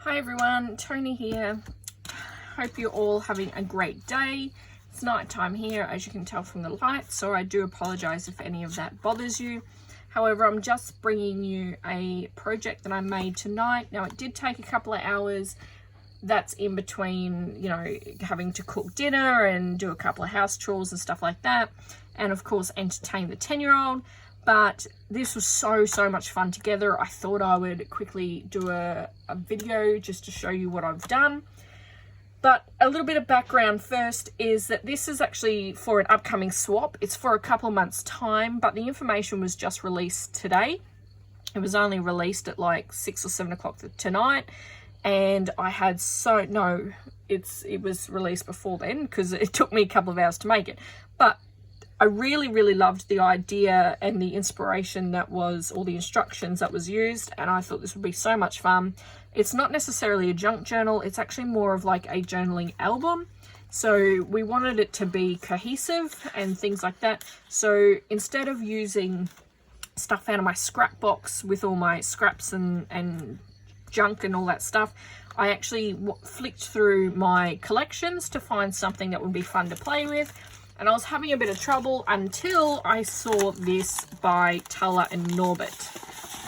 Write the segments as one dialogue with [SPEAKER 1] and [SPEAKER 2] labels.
[SPEAKER 1] Hi everyone, Tony here. Hope you're all having a great day. It's night time here, as you can tell from the lights, so I do apologize if any of that bothers you. However, I'm just bringing you a project that I made tonight. Now, it did take a couple of hours. That's in between, you know, having to cook dinner and do a couple of house chores and stuff like that. And of course, entertain the 10-year-old. But this was so much fun together. I thought I would quickly do a video just to show you what I've done. But a little bit of background first is that this is actually for an upcoming swap. It's for a couple of months' time, but the information was just released today. It was only released at like 6 or 7 o'clock tonight. And I had it was released before then because it took me a couple of hours to make it. But I really loved the idea and the inspiration that was, or the instructions that was used, and I thought this would be so much fun. It's not necessarily a junk journal, it's actually more of like a journaling album. So we wanted it to be cohesive and things like that. So instead of using stuff out of my scrap box with all my scraps and junk and all that stuff, I actually flicked through my collections to find something that would be fun to play with. And I was having a bit of trouble until I saw this by Tulla and Norbert,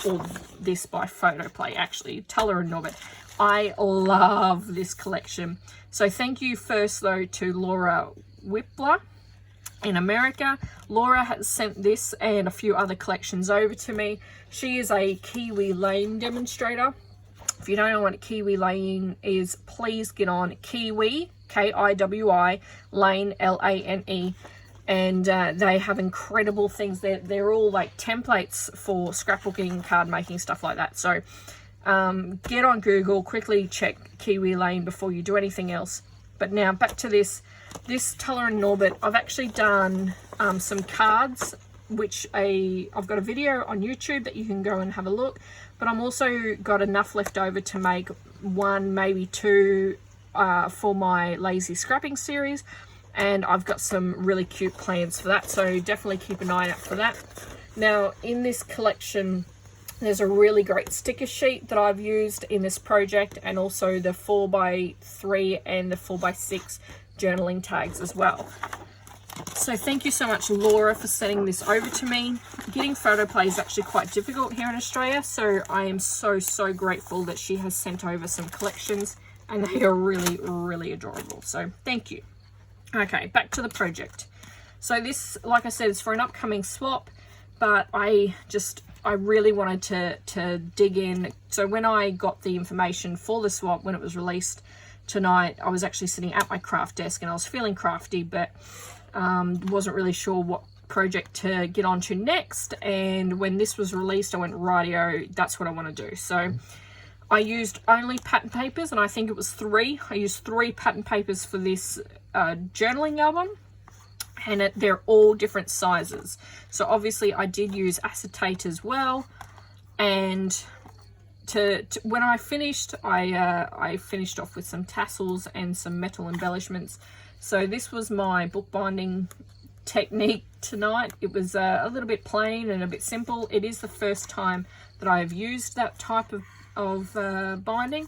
[SPEAKER 1] or this by Photoplay, actually, Tulla and Norbert. I love this collection. So thank you first, though, to Laura Whippler in America. Laura has sent this and a few other collections over to me. She is a Kiwi Lane demonstrator. If you don't know what Kiwi Lane is, please get on Kiwi, K-I-W-I, Lane, L-A-N-E, and they have incredible things. They're all like templates for scrapbooking, card making, stuff like that. So get on Google, quickly check Kiwi Lane before you do anything else. But now back to this Tulla and Norbert. I've actually done some cards, which I've got a video on YouTube that you can go and have a look. But I'm also got enough left over to make one, maybe two for my lazy scrapping series, and I've got some really cute plans for that, so definitely keep an eye out for that. Now in this collection there's a really great sticker sheet that I've used in this project, and also the 4x3 and the 4x6 journaling tags as well. So thank you so much, Laura, for sending this over to me. Getting Photoplay is actually quite difficult here in Australia, so I am so grateful that she has sent over some collections, and they are really adorable. So thank you. Okay, back to the project. So this, like I said, is for an upcoming swap, but I really wanted to dig in. So when I got the information for the swap, when it was released tonight, I was actually sitting at my craft desk and I was feeling crafty, but wasn't really sure what project to get onto next. And when this was released, I went, rightio, that's what I want to do. So I used only pattern papers, and I think it was 3. I used 3 pattern papers for this journaling album, and they're all different sizes. So obviously I did use acetate as well, and when I finished, I finished off with some tassels and some metal embellishments. So this was my bookbinding technique tonight. It was a little bit plain and a bit simple. It is the first time that I have used that type of binding,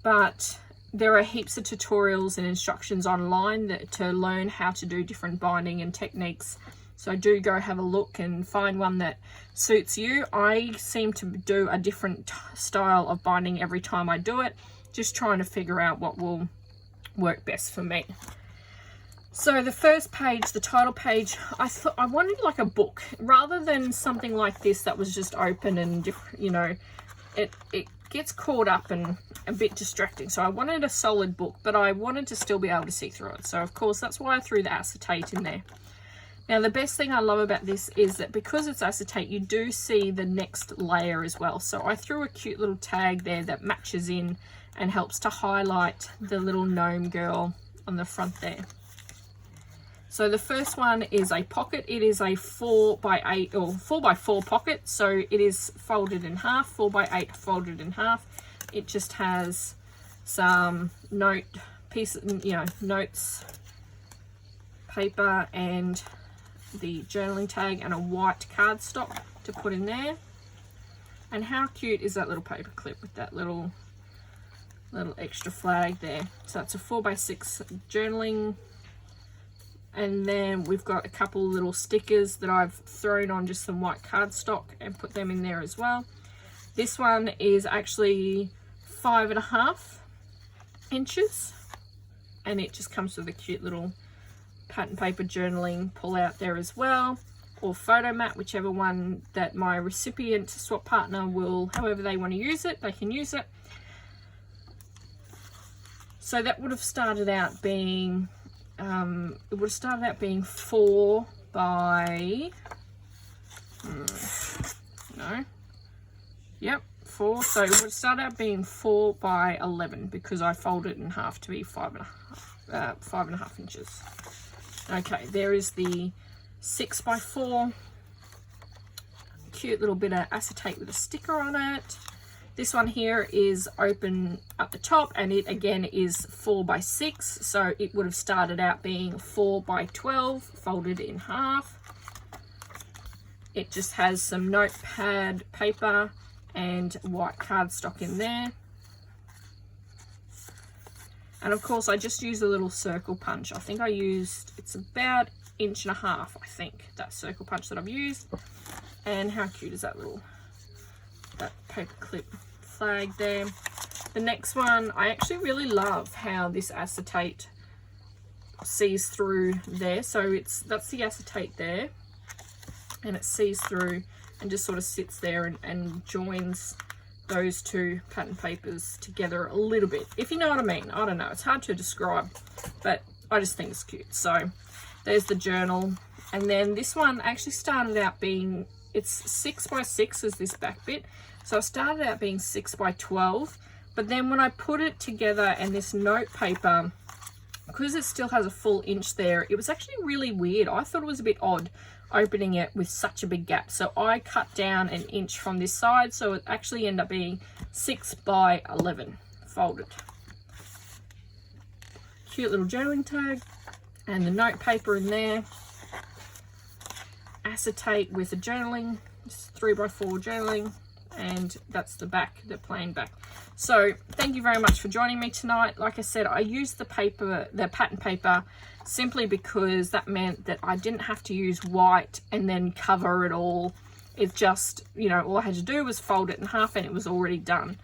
[SPEAKER 1] but there are heaps of tutorials and instructions online to learn how to do different binding and techniques. So do go have a look and find one that suits you. I seem to do a different style of binding every time I do it, just trying to figure out what will work best for me. So the first page, the title page, I thought I wanted like a book rather than something like this that was just open and, you know, it gets caught up and a bit distracting. So I wanted a solid book, but I wanted to still be able to see through it. So of course that's why I threw the acetate in there. Now the best thing I love about this is that because it's acetate, you do see the next layer as well. So I threw a cute little tag there that matches in and helps to highlight the little gnome girl on the front there. So the first one is a pocket. It is a 4x8 or 4x4 pocket. So it is folded in half, 4x8 folded in half. It just has some notes, paper, and the journaling tag, and a white cardstock to put in there. And how cute is that little paper clip with that little little extra flag there. So that's a 4x6 journaling. And then we've got a couple little stickers that I've thrown on just some white cardstock and put them in there as well. This one is actually 5.5 inches, and it just comes with a cute little pattern paper journaling pull out there as well, or photo mat, whichever one that my recipient swap partner will, however they want to use it, they can use it. So that would have started out being it would have started out being 4 by 4. So it would have started out being 4 by 11 because I folded it in half to be 5.5 inches. Okay, there is the 6 by 4, cute little bit of acetate with a sticker on it. This one here is open at the top, and it again is 4 by 6, so it would have started out being 4 by 12, folded in half. It just has some notepad paper and white cardstock in there. And of course I just used a little circle punch. I think I used, it's about 1.5 inches, I think, that circle punch that I've used. And how cute is that little, that paper clip flag there. The next one, I actually really love how this acetate sees through there. So that's the acetate there, and it sees through and just sort of sits there and joins those two pattern papers together a little bit, if you know what I mean. I don't know, it's hard to describe, but I just think it's cute. So there's the journal. And then this one actually started out being, it's 6 by 6 is this back bit, so I started out being 6 by 12, but then when I put it together and this note paper, because it still has a full inch there, it was actually really weird. I thought it was a bit odd opening it with such a big gap, so I cut down 1 inch from this side, so it actually ended up being 6 by 11 folded. Cute little journaling tag, and the note paper in there, acetate with the journaling, 3 by 4 journaling, and that's the back, the plain back. So thank you very much for joining me tonight. Like I said, I used the paper, the pattern paper, simply because that meant that I didn't have to use white and then cover it all. It just, you know, all I had to do was fold it in half and it was already done.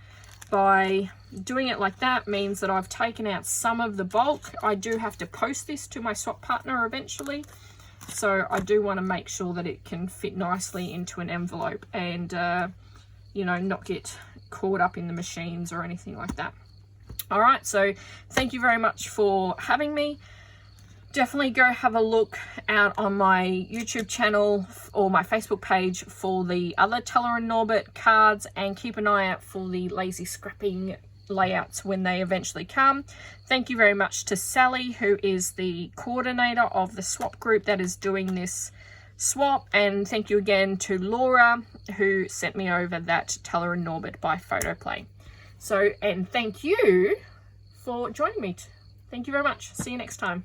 [SPEAKER 1] By doing it like that means that I've taken out some of the bulk. I do have to post this to my swap partner eventually, so I do want to make sure that it can fit nicely into an envelope and you know, not get caught up in the machines or anything like that. All right, so thank you very much for having me. Definitely go have a look out on my YouTube channel or my Facebook page for the other Tulla Norbert cards, and keep an eye out for the lazy scrapping layouts when they eventually come. Thank you very much to Sally, who is the coordinator of the swap group that is doing this swap, and thank you again to Laura, who sent me over that Tulla Norbert by Photoplay. So, and thank you for joining me. Thank you very much. See you next time.